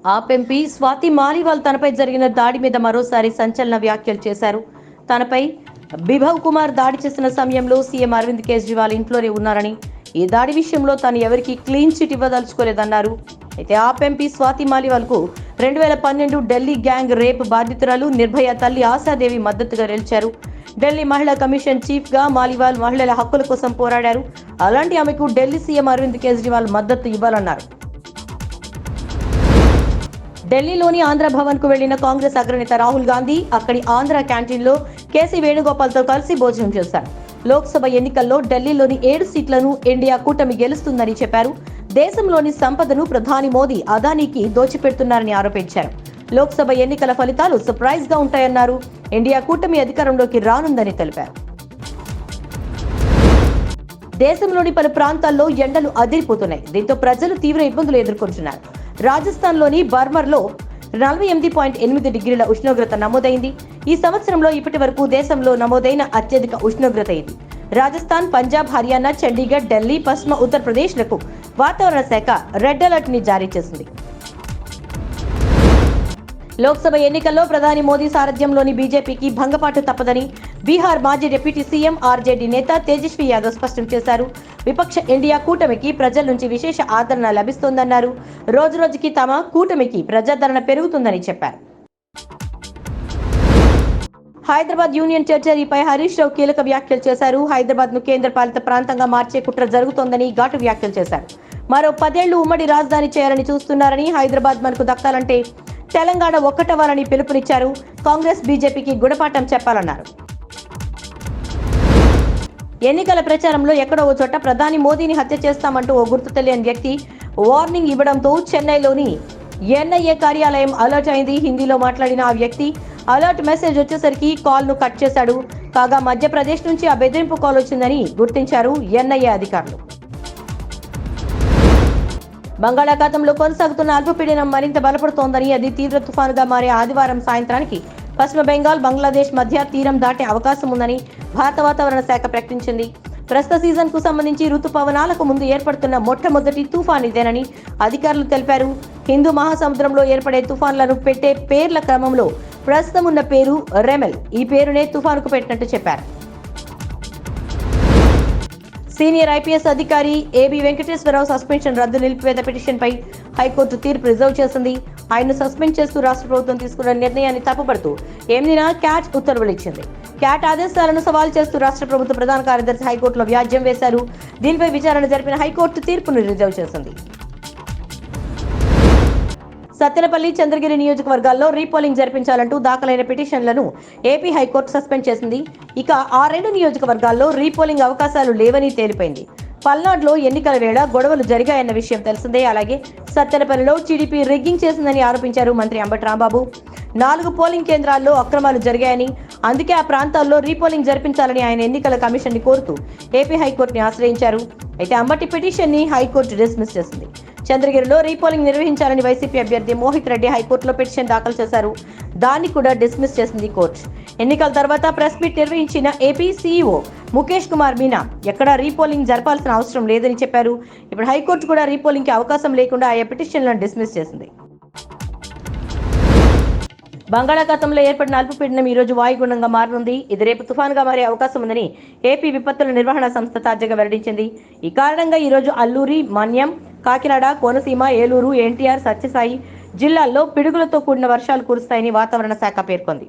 ఆప్ MP Swathi Maliwal తనపై జరిగిన దాడి మీద మరోసారి సంచలన వ్యాఖ్యలు చేశారు. తనపై బిభవ్ కుమార్ దాడి చేసిన సమయంలో సీఎం అరవింద్ కేజ్రీవాల్ ఇంట్లోనే ఉన్నారని, ఈ దాడి విషయంలో తాను ఎవరికి క్లీన్ చిట్ ఇవ్వదలుచుకోలేదన్నారు. అయితే ఆప్ ఎంపీ స్వాతి మాలివాల్ కు 2012 ఢిల్లీ గ్యాంగ్ రేప్ బాధితురాలు నిర్భయ తల్లి ఆశాదేవి మద్దతుగా నిలిచారు. ఢిల్లీ మహిళా కమిషన్ చీఫ్ గా మాలివాల్ మహిళల హక్కుల కోసం పోరాడారు. అలాంటి ఆమెకు ఢిల్లీ సీఎం అరవింద్ కేజ్రీవాల్ మద్దతు ఇవ్వాలన్నారు. ఢిల్లీలోని ఆంధ్ర భవన్ కు వెళ్లిన కాంగ్రెస్ అగ్రనేత రాహుల్ గాంధీ అక్కడి ఆంధ్ర క్యాంటీన్ లో కేసీ వేణుగోపాల్ తో కలిసి భోజనం చేశారు. లోక్సభ ఎన్నికల్లో ఢిల్లీలోని 7 సీట్లను ఇండియా కూటమి గెలుస్తుందని చెప్పారు. దేశంలోని సంపదను ప్రధాని మోదీ అదానీకి దోచిపెడుతున్నారని ఆరోపించారు. లోక్సభ ఎన్నికల ఫలితాలు సర్ప్రైజ్ గా ఉంటాయన్నారు. ఇండియా కూటమి అధికారంలోకి రానుందని తెలిపారు. దేశంలోని పలు ప్రాంతాల్లో ఎండలు అదిరిపోతున్నాయి. దీంతో ప్రజలు తీవ్ర ఇబ్బందులు ఎదుర్కొంటున్నారు. రాజస్థాన్లోని బర్మర్లో 48.8 డిగ్రీల ఉష్ణోగ్రత నమోదైంది. ఈ సంవత్సరంలో ఇప్పటి వరకు దేశంలో నమోదైన అత్యధిక ఉష్ణోగ్రత ఇది. రాజస్థాన్, పంజాబ్, హర్యానా, చండీగఢ్, ఢిల్లీ, పశ్చిమ ఉత్తరప్రదేశ్లకు వాతావరణ శాఖ రెడ్ అలర్ట్ ని జారీ చేసింది. లోక్సభ ఎన్నికల్లో ప్రధాని మోదీ సారథ్యంలోని బీజేపీకి భంగపాటు తప్పదని బీహార్ మాజీ డిప్యూటీ సీఎం ఆర్జేడీ నేత తేజస్వి యాదవ్ స్పష్టం చేశారు. విపక్ష ఇండియా కూటమికి ప్రజల నుంచి విశేష ఆదరణ లభిస్తోందన్నారు. రోజురోజుకి తమ కూటమికి ప్రజాదరణ పెరుగుతుందని చెప్పారు. హైదరాబాద్ యూనియన్ టెరిటరీపై హరీష్ రావు కీలక వ్యాఖ్యలు చేశారు. హైదరాబాద్ ను కేంద్ర పాలిత ప్రాంతంగా మార్చే కుట్ర జరుగుతోందని ఘాటు వ్యాఖ్యలు చేశారు. మరో 10 ఏళ్లు ఉమ్మడి రాజధాని చేయాలని చూస్తున్నారని, హైదరాబాద్ మనకు దక్కాలంటే తెలంగాణ ఒక్కటవ్వాలని పిలుపునిచ్చారు. కాంగ్రెస్ బీజేపీకి గుణపాఠం చెప్పాలన్నారు. ఎన్నికల ప్రచారంలో ఎక్కడో ఓ చోట ప్రధాని మోదీని హత్య చేస్తామంటూ ఓ గుర్తు తెలియని వ్యక్తి వార్నింగ్ ఇవ్వడంతో చెన్నైలోని ఎన్ఐఏ కార్యాలయం అలర్ట్ అయింది. హిందీలో మాట్లాడిన ఆ వ్యక్తి అలర్ట్ మెసేజ్ వచ్చేసరికి కాల్ ను కట్ చేశాడు. కాగా మధ్యప్రదేశ్ నుంచి ఆ బెదిరింపు కాల్ వచ్చిందని గుర్తించారు ఎన్ఐఏ అధికారులు. బంగాళాఖాతంలో కొనసాగుతున్న అల్పపీడనం మరింత బలపడుతోందని, అది తీవ్ర తుఫానుగా మారే ఆదివారం సాయంత్రానికి పశ్చిమ బెంగాల్, బంగ్లాదేశ్ మధ్య తీరం దాటే అవకాశం ఉందని భారత వాతావరణ శాఖ ప్రకటించింది. ప్రస్తుత సీజన్ కు సంబంధించి రుతుపవనాలకు ముందు ఏర్పడుతున్న మొట్టమొదటి తుఫాన్ ఇదేనని అధికారులు తెలిపారు. హిందూ మహాసముద్రంలో ఏర్పడే తుఫాన్లను పెట్టే పేర్ల క్రమంలో ప్రస్తుతం ఉన్న పేరు రెమెల్. ఈ పేరునే తుఫానుకు పెట్టినట్టు చెప్పారు. సీనియర్ ఐపీఎస్ అధికారి ఏబీ వెంకటేశ్వరరావు సస్పెన్షన్ రద్దు నిలిపివేత పిటిషన్పై హైకోర్టు తీర్పు రిజర్వ్ చేసింది. ఆయన్ను సస్పెండ్ చేస్తూ రాష్ట్ర ప్రభుత్వం తీసుకున్న నిర్ణయాన్ని తప్పుపడుతూ 8న క్యాట్ ఉత్తర్వులు ఇచ్చింది. క్యాట్ ఆదేశాలను సవాల్ చేస్తూ రాష్ట్ర ప్రభుత్వ ప్రధాన కార్యదర్శి హైకోర్టులో వ్యాజ్యం వేశారు. దీనిపై విచారణ జరిపిన హైకోర్టు తీర్పును రిజర్వ్ చేసింది. సత్తెనపల్లి, చంద్రగిరి నియోజకవర్గాల్లో రీపోలింగ్ జరిపించాలంటూ దాఖలైన పిటిషన్లను ఏపీ హైకోర్టు సస్పెండ్ చేసింది. ఇక ఆ 2 నియోజకవర్గాల్లో రీపోలింగ్ అవకాశాలు లేవని తేలిపోయింది. పల్నాడులో ఎన్నికల వేళ గొడవలు జరిగాయన్న విషయం తెలిసిందే. అలాగే సత్తెనపల్లిలో టీడీపీ రిగ్గింగ్ చేసిందని ఆరోపించారు మంత్రి అంబటి రాంబాబు. 4 పోలింగ్ కేంద్రాల్లో అక్రమాలు జరిగాయని, అందుకే ఆ ప్రాంతాల్లో రీపోలింగ్ జరిపించాలని ఆయన ఎన్నికల కమిషన్ ని కోరుతూ ఏపీ హైకోర్టుని ఆశ్రయించారు. అయితే అంబటి పిటిషన్ ని హైకోర్టు డిస్మిస్ చేసింది. చంద్రగిరిలో రీపోలింగ్ నిర్వహించాలని వైసీపీ అభ్యర్థి మోహిత్ రెడ్డి హైకోర్టులో పిటిషన్ దాఖలు చేశారు. దాన్ని కూడా డిస్మిస్ చేసింది కోర్టు. ఎన్నికల తర్వాత ప్రెస్ మీట్ నిర్వహించిన ఏపీ సీఈఓ ముఖేష్ కుమార్ మీనా ఎక్కడా రీపోలింగ్ జరపాల్సిన అవసరం లేదని చెప్పారు. ఇప్పుడు హైకోర్టు కూడా రీపోలింగ్ కి అవకాశం లేకుండా ఆయా పిటిషన్లను డిస్మిస్ చేసింది. బంగాళాఖాతంలో ఏర్పడిన అల్పపీడనం ఈ రోజు వాయుగుండంగా మారనుంది. ఇది రేపు తుఫానుగా మారే అవకాశం ఉందని ఏపీ విపత్తుల నిర్వహణ సంస్థ తాజాగా వెల్లడించింది. ఈ కారణంగా ఈ రోజు అల్లూరి, మన్యం, కాకినాడ, కోనసీమ, ఏలూరు, ఎన్టీఆర్, సత్యసాయి జిల్లాల్లో పిడుగులతో కూడిన వర్షాలు కురుస్తాయని వాతావరణ శాఖ పేర్కొంది.